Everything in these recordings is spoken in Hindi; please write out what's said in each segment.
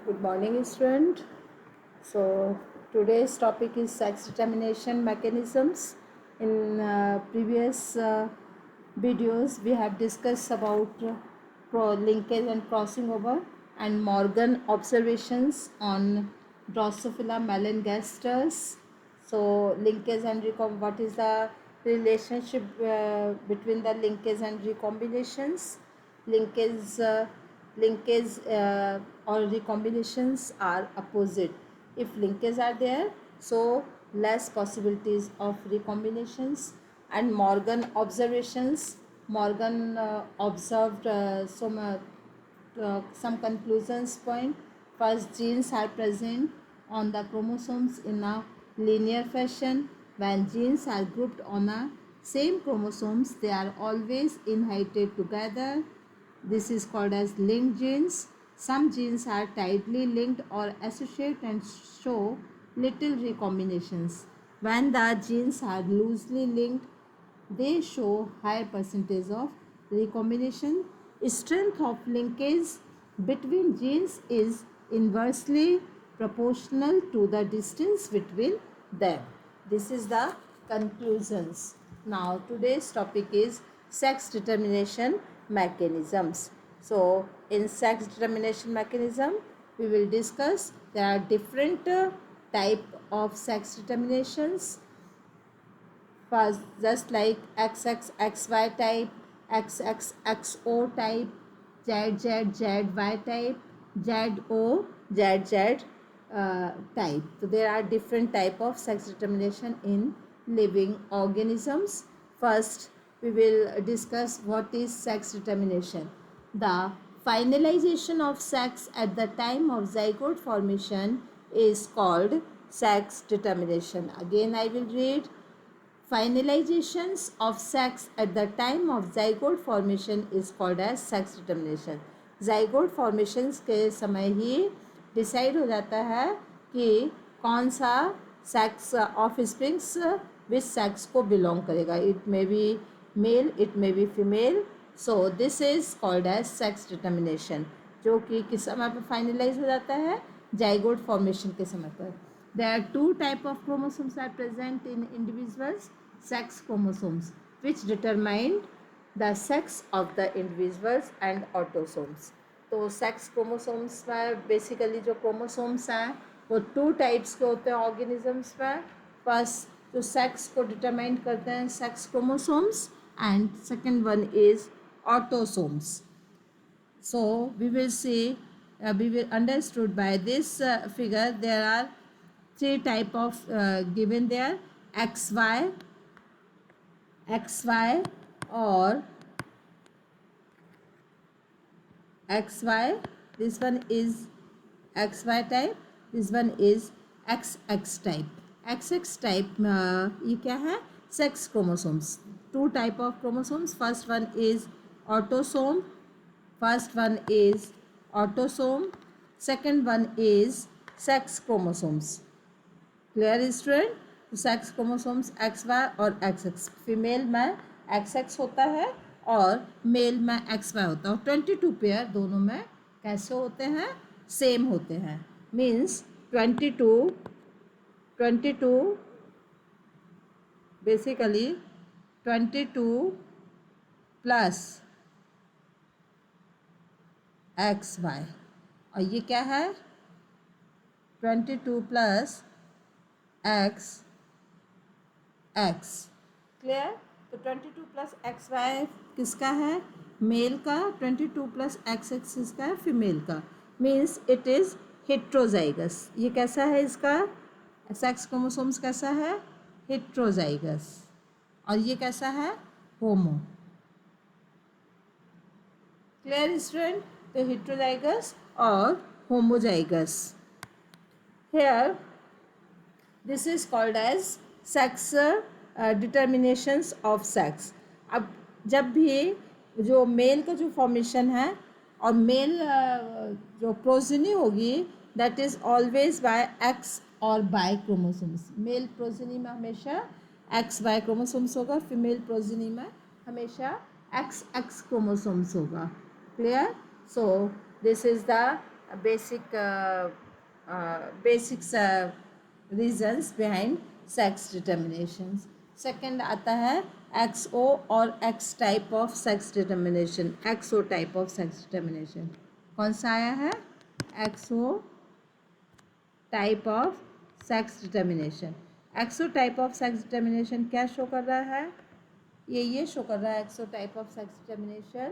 Good morning, student. So today's topic is sex determination mechanisms. In previous videos, we have discussed about linkage and crossing over and Morgan observations on Drosophila melanogaster. So linkage and what is the relationship between the linkage and recombinations? Linkage or recombinations are opposite. If linkages are there, so less possibilities of recombinations. And Morgan observations, Morgan observed some conclusions point. First, genes are present on the chromosomes in a linear fashion. When genes are grouped on a same chromosomes, they are always inherited together. This is called as linked genes. Some genes are tightly linked or associated and show little recombinations. When the genes are loosely linked, they show higher percentage of recombination. Strength of linkage between genes is inversely proportional to the distance between them. This is the conclusions. Now today's topic is sex determination mechanisms. So in sex determination mechanism, we will discuss there are different type of sex determinations. First, just like XXXY type, XXXO type, ZZZY type, ZOZZ type. So there are different type of sex determination in living organisms. First, we will discuss what is sex determination. The finalization of sex at the time of zygote formation is called sex determination. Again, I will read. Finalizations of sex at the time of zygote formation is called as sex determination. zygote formations के समय ही डिसाइड हो जाता है कि कौन सा sex of springs which sex को बिलोंग करेगा. It may be male, it may be female. So this is called as sex determination, जो कि किस समय पर फाइनलाइज हो जाता है, जाइगोट फॉर्मेशन के समय पर. There are two type of chromosomes are present in individuals. Sex chromosomes, which determine the sex of the individuals, and autosomes. तो sex chromosomes में बेसिकली जो chromosomes हैं वो टू टाइप्स के होते हैं ऑर्गेनिजम्स में. फर्स्ट जो सेक्स को डिटरमाइन करते हैं sex chromosomes, and second one is autosomes. So we will see, we will understood by this figure. There are three type of given there: XY, XY or XY. This one is XY type. This one is XX type. XX type ये क्या है? Sex chromosomes. Two type of chromosomes. First one is autosome. First one is autosome. Second one is sex chromosomes. Clear student? Sex chromosomes XY और XX. फीमेल में XX होता है और मेल में XY होता है. और 22 पेयर दोनों में कैसे होते हैं? सेम होते हैं. Means 22 basically 22 plus XY. और ये क्या है? 22 प्लस X. क्लियर? तो 22 प्लस XY किसका है? मेल का. 22 प्लस XX किसका है? फीमेल का. Means it is heterozygous. ये कैसा है? इसका सेक्स क्रोमोसोम्स कैसा है? हेट्रोजाइगस. और ये कैसा है? होमो. Clear student? तो हेट्रोजाइगस और homozygous. Here this is called as sex determinations of sex. अब जब भी जो मेल का जो फॉर्मेशन है और मेल जो प्रोजेनी होगी that is always Y X और बाय क्रोमोसोम्स. मेल प्रोजेनी में हमेशा एक्स बाय क्रोमोसोम्स होगा. फीमेल प्रोजेनी में हमेशा एक्स क्रोमोसोम्स होगा. Clear? So this is the basics reasons behind sex determinations. Second आता है एक्सओ और X type of sex determination. XO type of sex determination कौन सा आया है? XO type of sex determination. XO type of sex determination क्या शो कर रहा है? ये शो कर रहा है XO type of sex determination.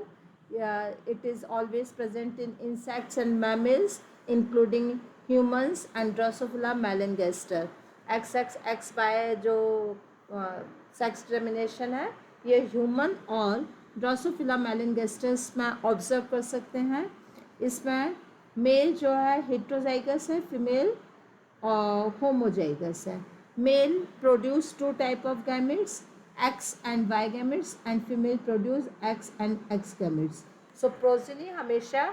It is always present in insects and mammals including humans and Drosophila melanogaster. X X X Y जो सेक्स डिटर्मिनेशन है ये ह्यूमन और ड्रोसोफिला मेलेनगेस्टर्स में ऑब्जर्व कर सकते हैं. इसमें मेल जो है हेट्रोजाइगस है, फीमेल homozygous है. Male produce two type of gametes, X and Y gametes, and female produce X and X gametes. So progeny हमेशा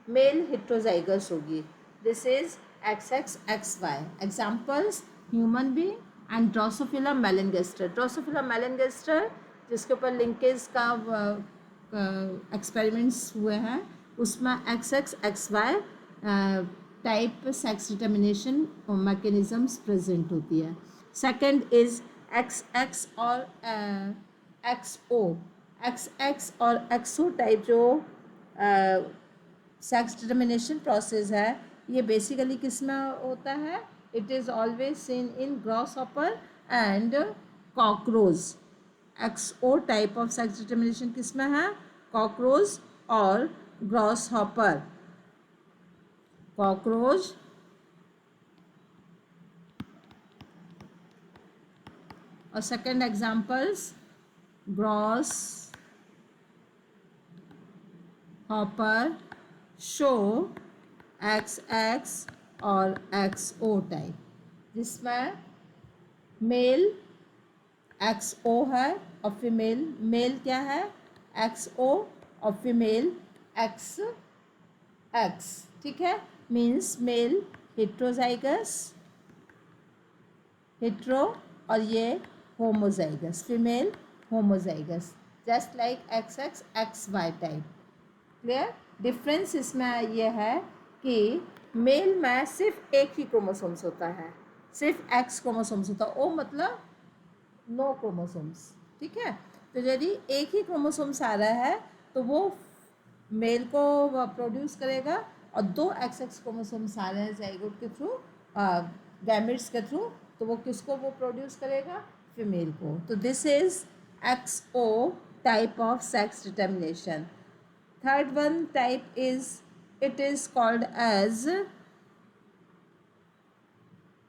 male heterozygous होगी. This is XX XY. Examples human being and Drosophila melanogaster. Drosophila melanogaster जिसके ऊपर लिंकेज का एक्सपेरिमेंट्स हुए हैं उसमें XX XY type sex determination mechanisms present होती है. सेकंड इज एक्स एक्स और एक्स ओ. एक्स एक्स और एक्सओ टाइप जो सेक्स डिटर्मिनेशन प्रोसेस है ये बेसिकली किस में होता है? It is always seen in grasshopper and cockroach. XO type of sex determination किस में है? कॉकरोच और ग्रॉसहॉपर. कॉकरोच और second examples grasshopper show X X और एक्स ओ टाइप जिसमें मेल एक्स ओ है और फीमेल मेल क्या है? एक्स ओ और फीमेल एक्स एक्स. ठीक है, मीन्स मेल हेट्रोजाइगस हेट्रो और ये homozygous female homozygous just like X X X Y type. Clear? Difference इसमें यह है कि मेल में सिर्फ एक ही क्रोमोसोम्स होता है, सिर्फ एक्स क्रोमोसोम्स होता है. ओ मतलब नो क्रोमोसोम्स. ठीक है, तो यदि एक ही क्रोमोसोम्स आ रहा है तो वो मेल को प्रोड्यूस करेगा और दो एक्स एक्स क्रोमोसोम्स आ रहे हैं जाइगोट के थ्रू गैमेट्स के थ्रू तो वो किसको वो प्रोड्यूस करेगा? फीमेल को. तो this is X O type of sex determination. Third one type is it is called as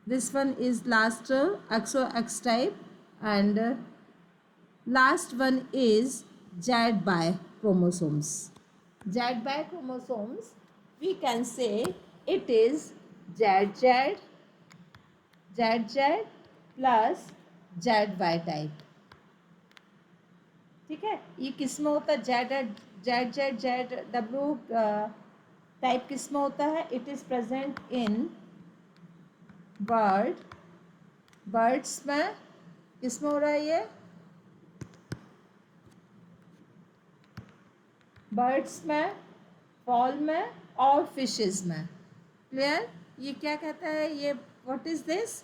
this one is last XO X type and last one is Z by chromosomes. Z by chromosomes we can say it is ZZ ZZ plus ZY type. ठीक है, ये किस में होता है? ZW टाइप किस में होता है? It is present in birds में. किस में हो रहा है ये? बर्ड्स में, फॉल में और फिशेस में. क्लियर? ये क्या कहता है? ये व्हाट इज दिस?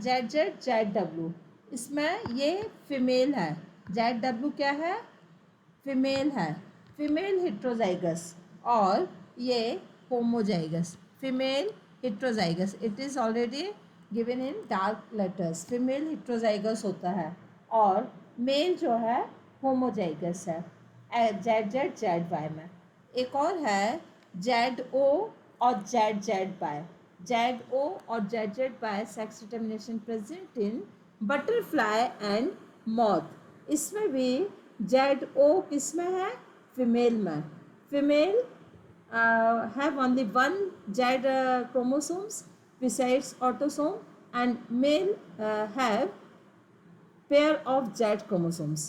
ZW. इसमें ये फीमेल है. ZW क्या है? फीमेल है, फीमेल हेट्रोजाइगस और ये homozygous female heterozygous. It is already given in dark letters. Female heterozygous होता है और मेल जो है होमोजाइगस है ZY में. एक और है ZO और ZY. ZO और ZY sex determination present in butterfly and moth. इसमें भी ZO किस में है? फीमेल में. Female have only one Z chromosomes besides autosome and male have pair of Z chromosomes.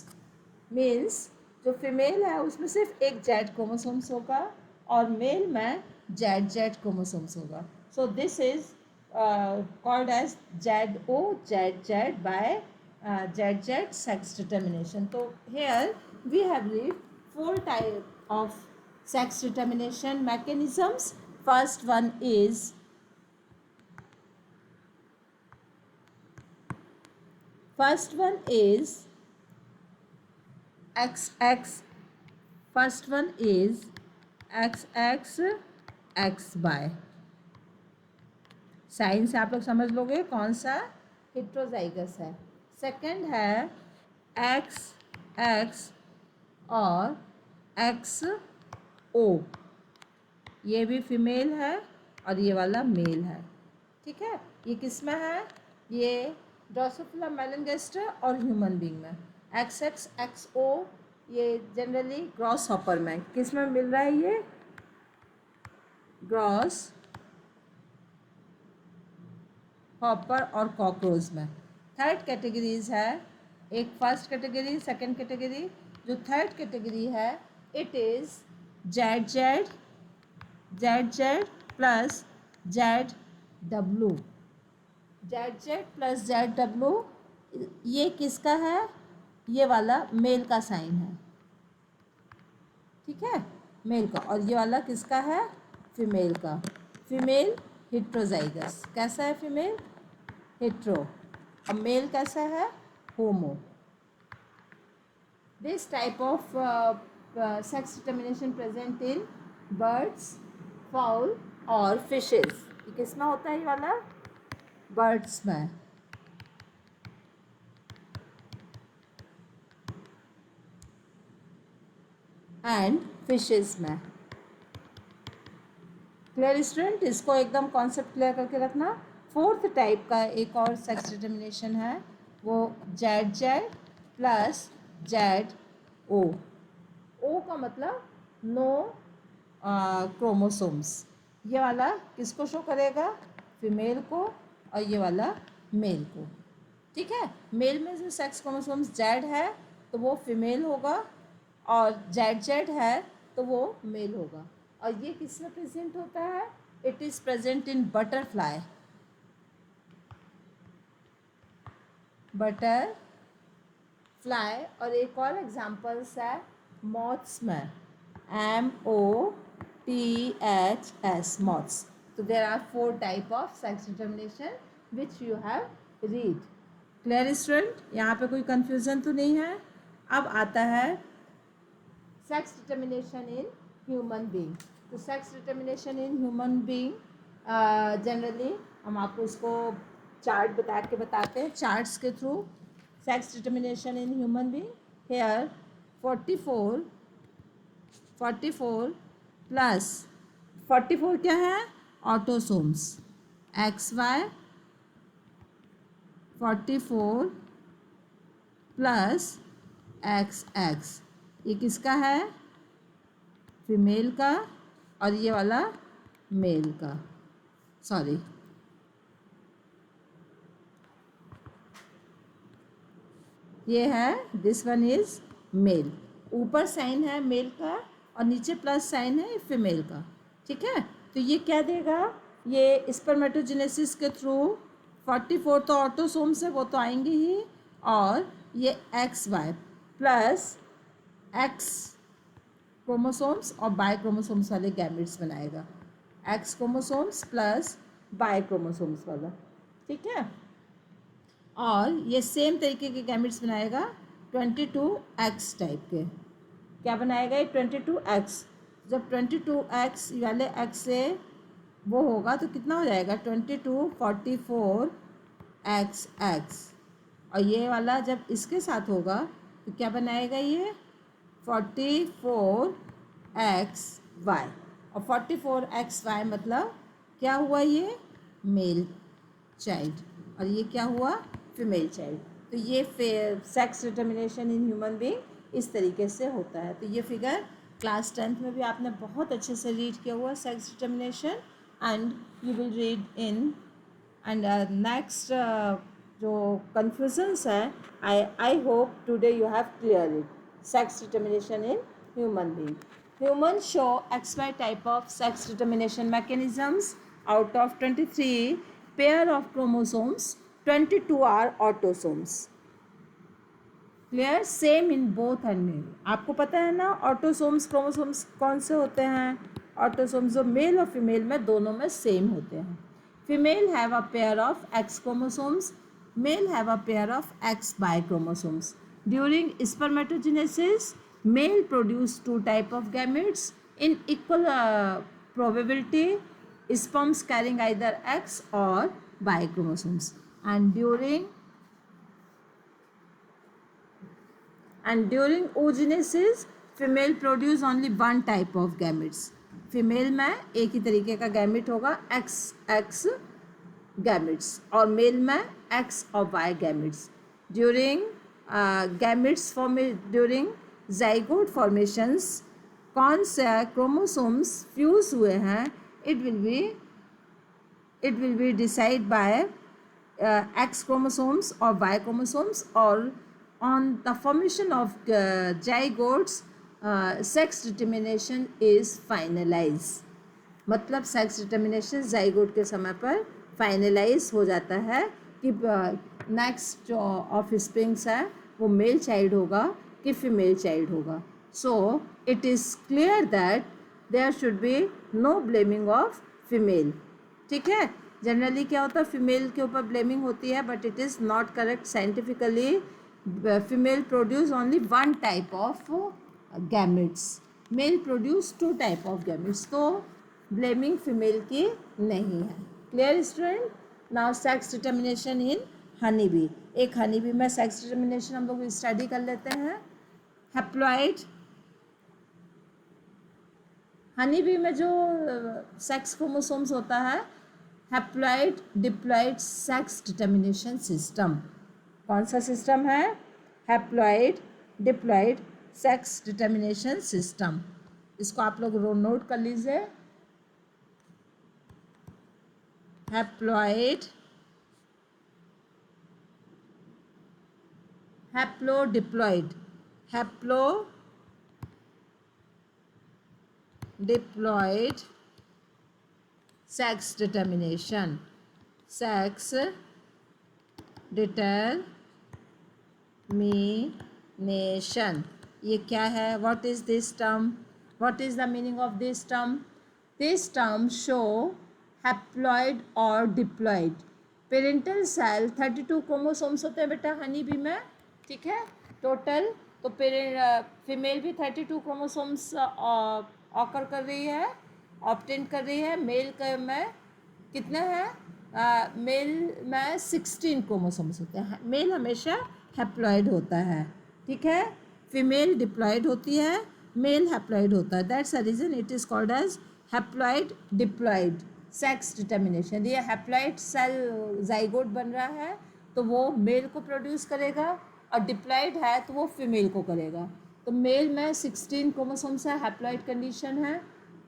Means जो फीमेल है उसमें सिर्फ एक Z chromosomes होगा और मेल में Z chromosomes होगा. So this is called as ZO ZZ by ZZ sex determination. So here we have read 4 types of sex determination mechanisms. first one is XX. First one is XX XY. साइन से आप लोग समझ लोगे कौन सा हेट्रोजाइगस है. सेकंड है XX और XO. ये भी फीमेल है और ये वाला मेल है. ठीक है, ये किस में है? ये ड्रोसोफिला मेलनगेस्टर और ह्यूमन बीइंग में. XX XO ये जनरली ग्रॉस हॉपर में. किस में मिल रहा है? ये ग्रॉस हॉपर और कॉकरोच में. थर्ड कैटेगरीज है, एक फर्स्ट कैटेगरी, सेकंड कैटेगरी. जो थर्ड कैटेगरी है it is ZZ plus ZW. ZZ plus ZW ये किसका है? ये वाला मेल का साइन है. ठीक है, मेल का. और ये वाला किसका है? फीमेल का. Female heterozygous. कैसा है फीमेल? हेट्रो. और मेल कैसा है? Homo. This type of sex determination present in birds, fowl और फिशेस. ये किस में होता है? ये वाला बर्ड्स में. एंड फिशेस में. Clear student? इसको एकदम कॉन्सेप्ट क्लियर करके रखना. फोर्थ टाइप का एक और सेक्स डिटर्मिनेशन है, वो ZZ प्लस ZO. O का मतलब नो क्रोमोसोम्स. ये वाला किसको शो करेगा? फीमेल को. और ये वाला मेल को. ठीक है, मेल में जो सेक्स क्रोमोसोम्स Z है तो वो फीमेल होगा और ZZ है तो वो मेल होगा. और ये किस में प्रेजेंट होता है? It is present in butterfly. Butterfly. और एक और एग्जांपल्स है मॉथ्स में. MOTHS moths. तो there are 4 type of sex determination which you have read. Clear student? यहाँ पे कोई कंफ्यूजन तो नहीं है? अब आता है sex determination in human being. तो sex determination in human being generally हम आपको इसको चार्ट बताते हैं. चार्ट्स के through sex determination in human being. Here 44 plus 44 क्या है? ऑटोसोम्स. XY 44 plus XX. ये किसका है? फीमेल का. और ये वाला मेल का. सॉरी, ये है दिस वन इज मेल. ऊपर साइन है मेल का और नीचे प्लस साइन है फीमेल का. ठीक है, तो ये क्या देगा? ये स्पर्मेटोजेनेसिस के थ्रू 44 तो ऑटोसोम्स है, वो तो आएंगे ही. और ये XY प्लस X क्रोमोसोम्स और बाय क्रोमोसोम्स वाले गैमेट्स बनाएगा. X chromosomes plus by chromosomes वाला. ठीक है, और ये सेम तरीके के गैमेट्स बनाएगा 22X टाइप के. क्या बनाएगा ये? 22X. जब 22X वाले X से वो होगा तो कितना हो जाएगा? 22 44 XX. और ये वाला जब इसके साथ होगा तो क्या बनाएगा? ये 44XY. और 44XY मतलब क्या हुआ? ये मेल चाइल्ड. और ये क्या हुआ? Female child. तो ये sex determination in human being इस तरीके से होता है. तो ये फिगर क्लास 10th में भी आपने बहुत अच्छे से रीड किया हुआ sex determination. And you will read in and next जो कन्फ्यूजन्स हैं I hope today you have clear it. Sex determination in human being. Humans show XY type of sex determination mechanisms. Out of 23 pair of chromosomes, 22 are autosomes. Clear? Same in both and male. आपको पता है ना ऑटोसोम्स क्रोमोसोम्स कौन से होते हैं? ऑटोसोम्स जो मेल और फीमेल में दोनों में सेम होते हैं. Female have a pair of X chromosomes, male have a pair of X Y chromosomes. During spermatogenesis male produce two type of gametes in equal probability, sperms carrying either X or Y chromosomes. And during oogenesis female produce only one type of gametes. Female में एक ही तरीके का गैमेट होगा एक्स गैमेट्स और मेल में एक्स और Y gametes. During gametes during zygote formations कौन से क्रोमोसोम्स फ्यूज हुए हैं, it will be decide by X chromosomes और वाई क्रोमोसोम्स. और on the formation of zygotes sex determination is finalise. मतलब सेक्स डिटर्मिनेशन ज़ाइगोट के समय पर फाइनलाइज हो जाता है कि नेक्स्ट जो ऑफ स्प्रिंग्स है वो मेल चाइल्ड होगा कि फीमेल चाइल्ड होगा. So it is clear that there should be no blaming of female. ठीक है, जनरली क्या होता है फीमेल के ऊपर ब्लेमिंग होती है, but it is not correct scientifically. Female produce only one type of gametes, male produce two type of gametes. तो ब्लेमिंग फीमेल की नहीं है. Clear student. Now sex determination in honey bee. एक हनी बी में सेक्स डिटर्मिनेशन हम लोग स्टडी कर लेते हैं. हैप्लॉइड हनी बी में जो सेक्स क्रोमोसोम्स होता है, haploid diploid sex determination system. कौन सा सिस्टम है? Haploid diploid sex determination system. इसको आप लोग नोट कर लीजिए. हैप्लॉइड हैप्लोडिप्लॉइड हैप्लोडिप्लॉइड सेक्स डिटर्मिनेशन ये क्या है? What is this term? What is the meaning of this term? This term show haploid और डिप्लॉइड. पेरेंटल सेल 32 क्रोमोसोम्स होते हैं बेटा हनी बी में. ठीक है, टोटल. तो फीमेल भी 32 क्रोमोसोम्स ऑकर कर रही है, ऑब्टेन कर रही है. मेल में कितने हैं? मेल में 16 क्रोमोसोम्स होते हैं. मेल हमेशा हैप्लॉइड होता है. ठीक है, फीमेल डिप्लॉइड होती है, मेल हैप्लॉइड होता है. That's a reason it is called as haploid diploid sex determination. ये हैप्लॉइड सेल ज़ाइगोट बन रहा है तो वो मेल को प्रोड्यूस करेगा, और डिप्लॉइड है तो वो फीमेल को करेगा. तो मेल में 16 क्रोमोसोम्स है, हैप्लॉइड कंडीशन है,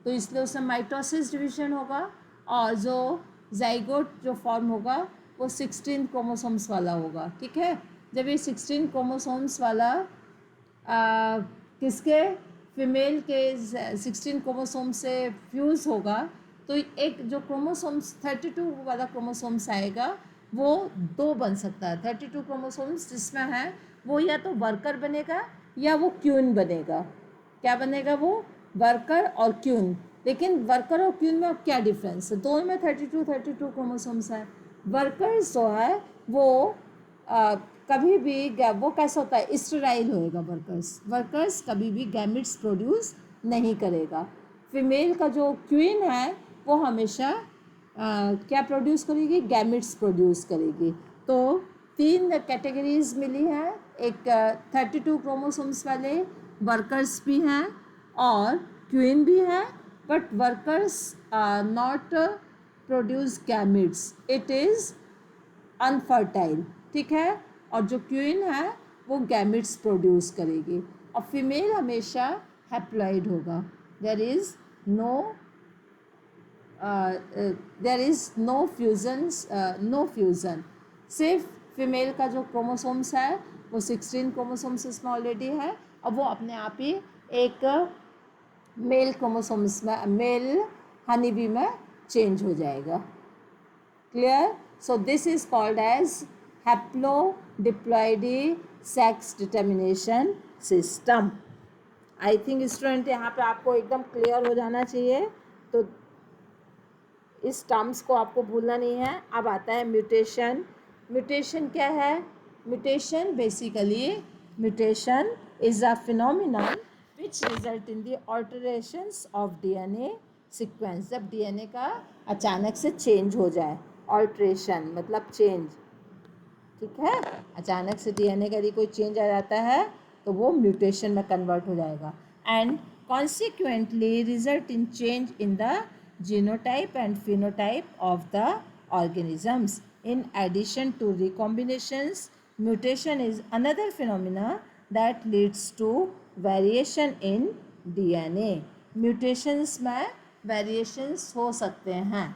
तो इसलिए उसमें माइटोसिस डिवीजन होगा, और जो ज़ाइगोट जो फॉर्म होगा वो 16 क्रोमोसोम्स वाला होगा. ठीक है, जब ये 16 क्रोमोसोम्स वाला किसके? फीमेल के 16 क्रोमोसोम से फ्यूज़ होगा, तो एक जो क्रोमोसोम्स 32 वाला क्रोमोसोम्स आएगा वो दो बन सकता है. 32 क्रोमोसोम्स जिसमें है वो या तो वर्कर बनेगा या वो क्यून बनेगा. क्या बनेगा? वो वर्कर और क्यून. लेकिन वर्कर और क्यून में क्या डिफरेंस है? दोनों में 32 क्रोमोसोम्स है. वर्कर्स जो है वो कभी भी वो कैसा होता है? स्टेराइल होएगा. वर्कर्स कभी भी गैमेट्स प्रोड्यूस नहीं करेगा. फीमेल का जो क्वीन है वो हमेशा क्या प्रोड्यूस करेगी? गैमेट्स प्रोड्यूस करेगी. तो 3 कैटेगरीज मिली हैं. एक 32 क्रोमोसोम्स वाले वर्कर्स भी हैं और क्वीन भी हैं, but workers not produce gametes, it is unfertile. ठीक है, और जो क्वीन है वो गैमेट्स प्रोड्यूस करेगी. और फीमेल हमेशा हैप्लॉइड होगा. There is no fusion. सिर्फ फीमेल का जो क्रोमोसोम्स है वो 16 क्रोमोसोम्स इसमें ऑलरेडी है, और वो अपने आप ही एक मेल क्रोमोसोम्स में, मेल हनी बी में चेंज हो जाएगा. Clear? So this is called as haplodiploidy sex determination system. I think student यहाँ पे आपको एकदम क्लियर हो जाना चाहिए तो इस टर्म्स को आपको भूलना नहीं है। अब आता है म्यूटेशन। म्यूटेशन क्या है? Mutation basically, mutation is a phenomenon which result in the alterations of DNA sequence. जब डीएनए का अचानक से चेंज हो जाए, ऑल्ट्रेशन मतलब चेंज, ठीक है, अचानक से डीएनए का यदि कोई चेंज आ जाता है तो वो म्यूटेशन में कन्वर्ट हो जाएगा। And consequently result in change in the genotype and phenotype of the organisms. In addition to recombinations, mutation is another phenomena that leads to variation in DNA. Mutations में variations हो सकते हैं,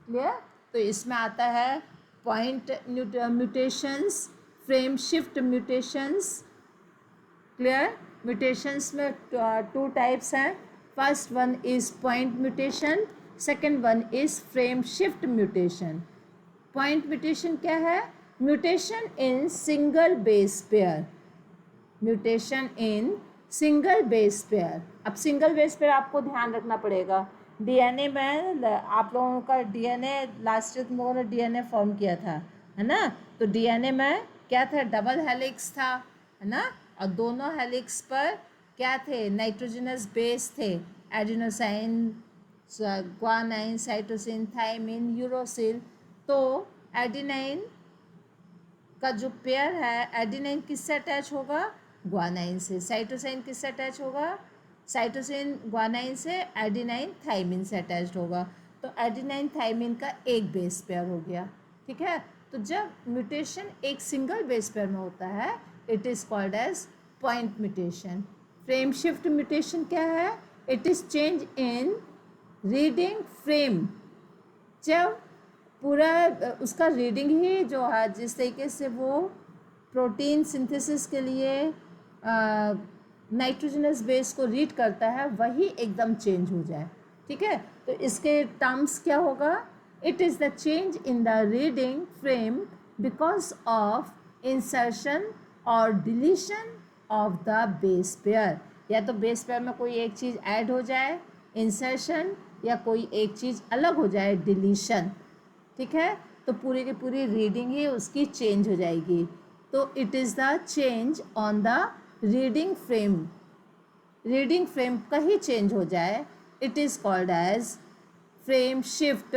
क्लियर? तो इसमें आता है point mutations, frame shift mutations, clear? Mutations में टू टाइप्स हैं. First one is point mutation, second one is frame shift mutation. Point mutation क्या है? Mutation in single base pair. Mutation in single base pair. अब सिंगल बेस पेयर आपको ध्यान रखना पड़ेगा. डीएनए में आप लोगों का डीएनए लास्ट ईयर तुम लोगों ने डीएनए फॉर्म किया था, है ना? तो डीएनए में क्या था? डबल हेलिक्स था, है ना? और दोनों हेलिक्स पर क्या थे? नाइट्रोजनस बेस थे. Adenosine, guanine, cytosine, thymine, uracil. तो एडिनाइन का जो पेयर है, एडिनाइन किससे अटैच होगा? ग्वानाइन से. साइटोसाइन किससे अटैच होगा? साइटोसिन ग्वानाइन से. एडिनाइन थाइमिन से अटैच्ड होगा. तो एडिनाइन थाइमिन का एक बेस पेयर हो गया, ठीक है? तो जब म्यूटेशन एक सिंगल बेस पेयर में होता है, it is called as point mutation. Frame shift mutation क्या है? It is change in reading frame. जब पूरा उसका रीडिंग ही जो है, जिस तरीके से वो प्रोटीन सिंथेसिस के लिए नाइट्रोजनस बेस को रीड करता है, वही एकदम चेंज हो जाए, ठीक है? तो इसके टर्म्स क्या होगा? It is the change in the reading frame because of insertion और deletion of the base pair. या तो बेस पेयर में कोई एक चीज़ ऐड हो जाए, इंसर्शन, या कोई एक चीज़ अलग हो जाए, डिलीशन, ठीक है? तो पूरी की पूरी रीडिंग ही उसकी चेंज हो जाएगी. तो it is the change on the reading frame. Reading frame का ही चेंज हो जाए, it is called as frame shift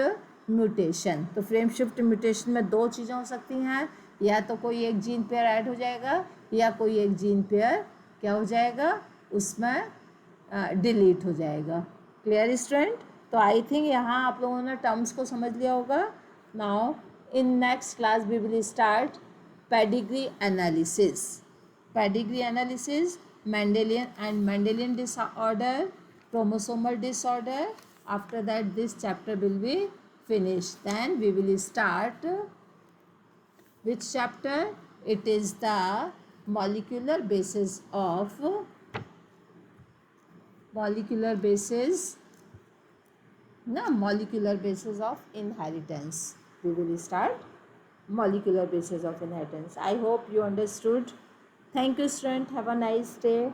mutation. तो फ्रेम शिफ्ट म्यूटेशन में दो चीज़ें हो सकती हैं. या तो कोई एक जीन पेयर ऐड हो जाएगा, या कोई एक जीन पेयर क्या हो जाएगा? उसमें डिलीट हो जाएगा. Clear student? तो आई थिंक यहाँ आप लोगों ने टर्म्स को समझ लिया होगा. Now in next class we will start pedigree analysis. Pedigree analysis, Mendelian disorder, chromosomal disorder. After that, this chapter will be finished. Then we will start which chapter? It is the molecular basis of molecular basis of inheritance. We will start molecular basis of inheritance. I hope you understood. Thank you, student. Have a nice day.